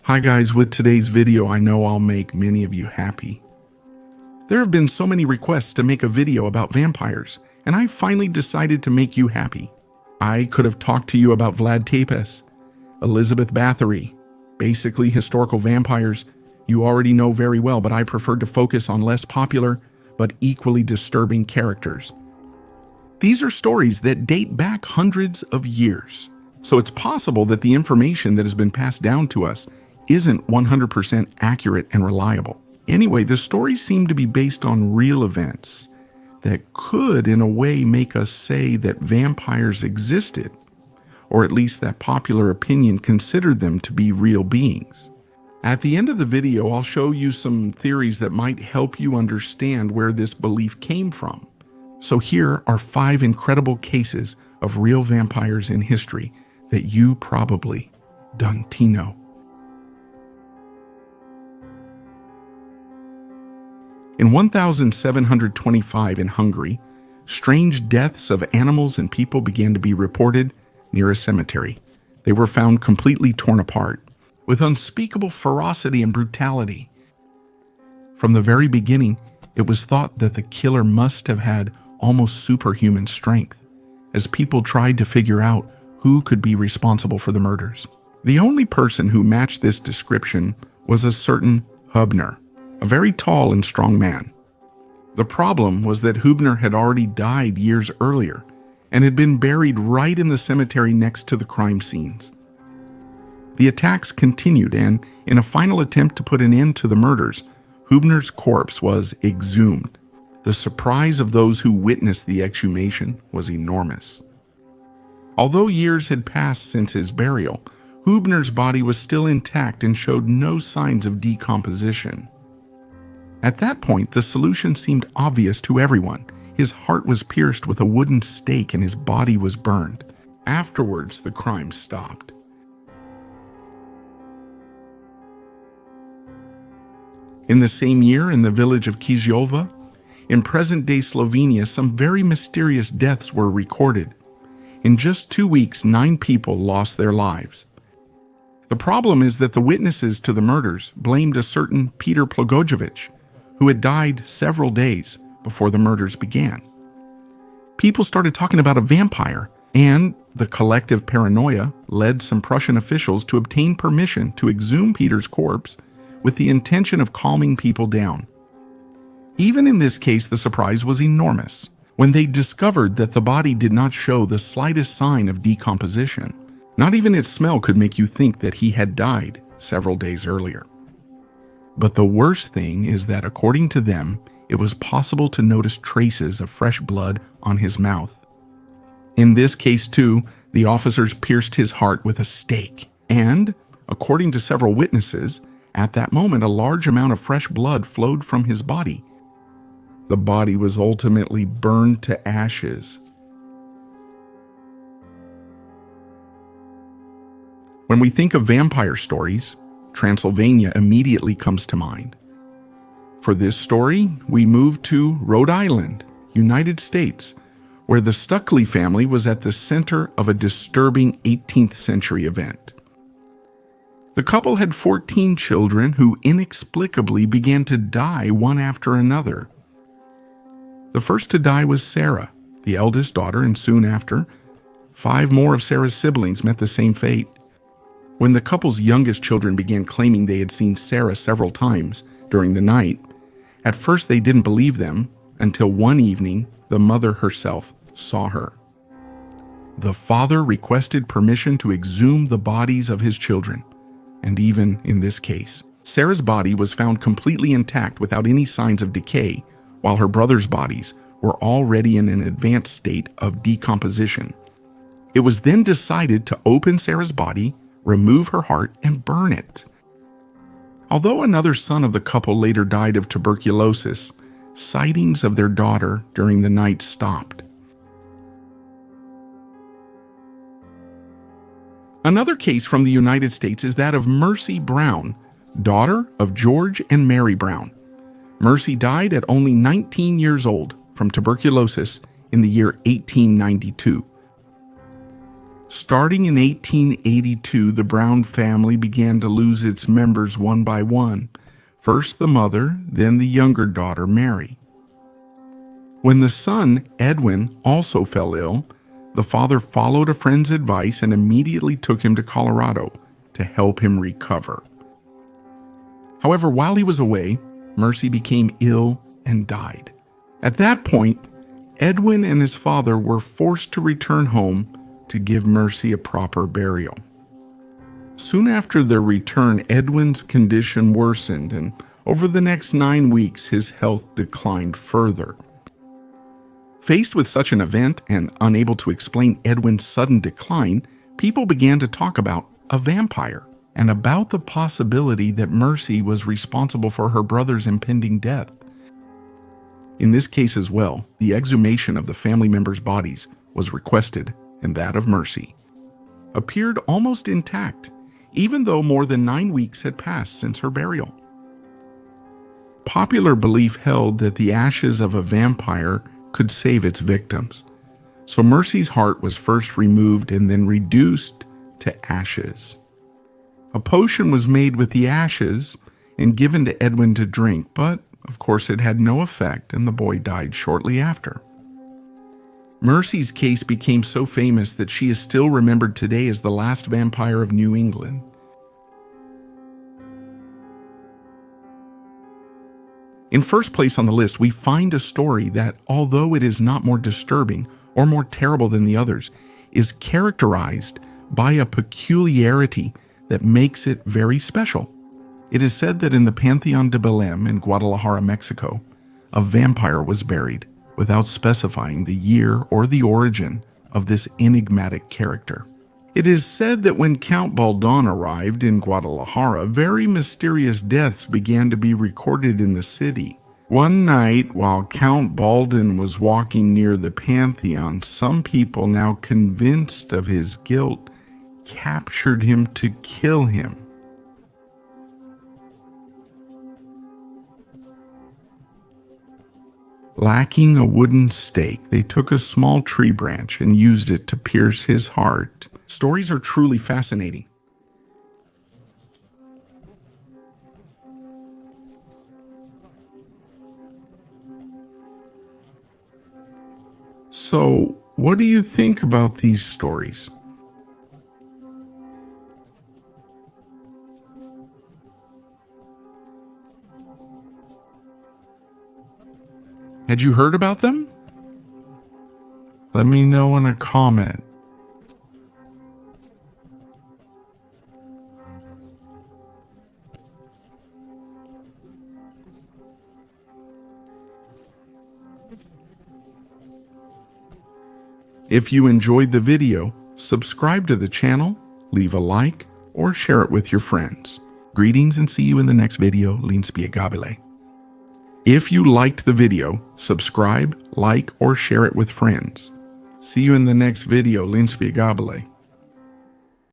Hi guys, with today's video I know I'll make many of you happy. There have been so many requests to make a video about vampires, and I finally decided to make you happy. I could have talked to you about Vlad Tepes, Elizabeth Bathory, basically historical vampires you already know very well, but I preferred to focus on less popular but equally disturbing characters. These are stories that date back hundreds of years, so it's possible that the information that has been passed down to us isn't 100% accurate and reliable. Anyway, the stories seem to be based on real events that could, in a way, make us say that vampires existed, or at least that popular opinion considered them to be real beings. At the end of the video, I'll show you some theories that might help you understand where this belief came from. So here are 5 incredible cases of real vampires in history that you probably don't know. In 1725 in Hungary, strange deaths of animals and people began to be reported near a cemetery. They were found completely torn apart, with unspeakable ferocity and brutality. From the very beginning, it was thought that the killer must have had almost superhuman strength, as people tried to figure out who could be responsible for the murders. The only person who matched this description was a certain Huebner, a very tall and strong man. The problem was that Huebner had already died years earlier and had been buried right in the cemetery next to the crime scenes. The attacks continued, and in a final attempt to put an end to the murders, Huebner's corpse was exhumed. The surprise of those who witnessed the exhumation was enormous. Although years had passed since his burial, Huebner's body was still intact and showed no signs of decomposition. At that point, the solution seemed obvious to everyone. His heart was pierced with a wooden stake and his body was burned. Afterwards, the crime stopped. In the same year, in the village of Kijova, in present-day Slovenia, some very mysterious deaths were recorded. In just 2 weeks, 9 people lost their lives. The problem is that the witnesses to the murders blamed a certain Peter Plogojovic, who had died several days before the murders began. People started talking about a vampire, and the collective paranoia led some Prussian officials to obtain permission to exhume Peter's corpse with the intention of calming people down. Even in this case, the surprise was enormous when they discovered that the body did not show the slightest sign of decomposition. Not even its smell could make you think that he had died several days earlier. But the worst thing is that, according to them, it was possible to notice traces of fresh blood on his mouth. In this case, too, the officers pierced his heart with a stake, and, according to several witnesses, at that moment a large amount of fresh blood flowed from his body. The body was ultimately burned to ashes. When we think of vampire stories, Transylvania immediately comes to mind. For this story, we move to Rhode Island, United States, where the Stuckley family was at the center of a disturbing 18th century event. The couple had 14 children who inexplicably began to die one after another. The first to die was Sarah, the eldest daughter, and soon after, 5 more of Sarah's siblings met the same fate. When the couple's youngest children began claiming they had seen Sarah several times during the night, at first they didn't believe them until one evening the mother herself saw her. The father requested permission to exhume the bodies of his children, and even in this case, Sarah's body was found completely intact without any signs of decay, while her brothers' bodies were already in an advanced state of decomposition. It was then decided to open Sarah's body, remove her heart, and burn it. Although another son of the couple later died of tuberculosis, sightings of their daughter during the night stopped. Another case from the United States is that of Mercy Brown, daughter of George and Mary Brown. Mercy died at only 19 years old from tuberculosis in the year 1892. Starting in 1882, the Brown family began to lose its members one by one. First the mother, then the younger daughter, Mary. When the son, Edwin, also fell ill, the father followed a friend's advice and immediately took him to Colorado to help him recover. However, while he was away, Mercy became ill and died. At that point, Edwin and his father were forced to return home to give Mercy a proper burial. Soon after their return, Edwin's condition worsened, and over the next 9 weeks, his health declined further. Faced with such an event and unable to explain Edwin's sudden decline, people began to talk about a vampire and about the possibility that Mercy was responsible for her brother's impending death. In this case as well, the exhumation of the family members' bodies was requested, and that of Mercy appeared almost intact, even though more than 9 weeks had passed since her burial. Popular belief held that the ashes of a vampire could save its victims, so Mercy's heart was first removed and then reduced to ashes. A potion was made with the ashes and given to Edwin to drink, but of course it had no effect and the boy died shortly after. Mercy's case became so famous that she is still remembered today as the last vampire of New England. In first place on the list, we find a story that, although it is not more disturbing or more terrible than the others, is characterized by a peculiarity that makes it very special. It is said that in the Pantheon de Belém in Guadalajara, Mexico, a vampire was buried without specifying the year or the origin of this enigmatic character. It is said that when Count Baldon arrived in Guadalajara, very mysterious deaths began to be recorded in the city. One night, while Count Baldon was walking near the Pantheon, some people, now convinced of his guilt, captured him to kill him. Lacking a wooden stake, they took a small tree branch and used it to pierce his heart. Stories are truly fascinating. So, what do you think about these stories? Had you heard about them? Let me know in a comment. If you enjoyed the video, subscribe to the channel, leave a like, or share it with your friends. Greetings and see you in the next video. Lin spiegabile. If you liked the video, subscribe, like, or share it with friends. See you in the next video. Lin spiegabile.